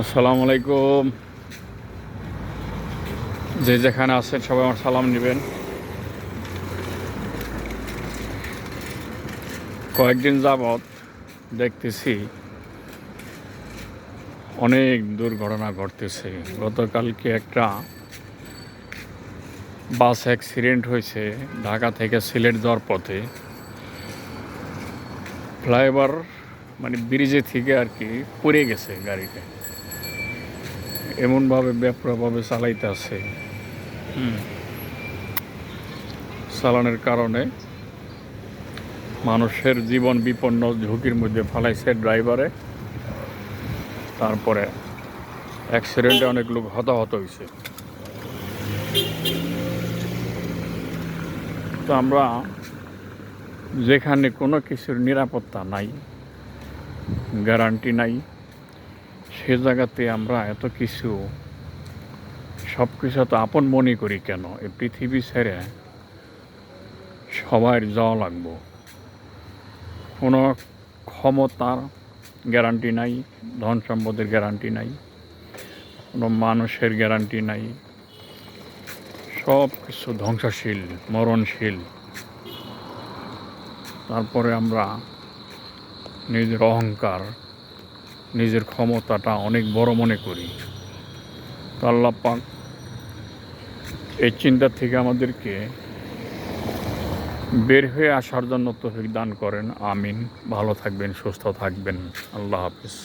আসসালামু আলাইকুম। যে যেখানে আছেন সবাই আমার সালাম নেবেন। কয়েকদিন যাবৎ দেখতেছি অনেক দুর্ঘটনা ঘটতেছে। গতকালকে একটা বাস অ্যাক্সিডেন্ট হয়েছে ঢাকা থেকে সিলেট যাওয়ার পথে। ফ্লাইওভার ব্রিজে থেকে আর কি পড়ে গেছে গাড়িটা, এমনভাবে বেপরোয়াভাবে চালাইতে আছে। চালানোর কারণে মানুষের জীবন বিপন্ন ঝুঁকির মধ্যে ফেলাইছে ড্রাইভারে। তারপরে অ্যাক্সিডেন্টে অনেক লোক হতাহত হয়েছে। তো আমরা যেখানে কোনো কিছুর নিরাপত্তা নাই, গ্যারান্টি নাই, সে জায়গাতে আমরা এত কিছু সব কিছু তো আপন মনে করি কেন? এই পৃথিবী ছেড়ে সবার যাওয়া লাগবো। কোনো ক্ষমতার গ্যারান্টি নাই, ধন সম্পদের গ্যারান্টি নাই, কোনো মানুষের গ্যারান্টি নাই। সব কিছু ধ্বংসশীল, মরণশীল। তারপরে আমরা নিজের অহংকার, নিজের ক্ষমতাটা অনেক বড় মনে করি। তো আল্লাহ পাক এই চিন্তা থেকে আমাদেরকে বের হয়ে আসার জন্য তৌফিক দান করেন। আমিন। ভালো থাকবেন, সুস্থ থাকবেন। আল্লাহ হাফিজ।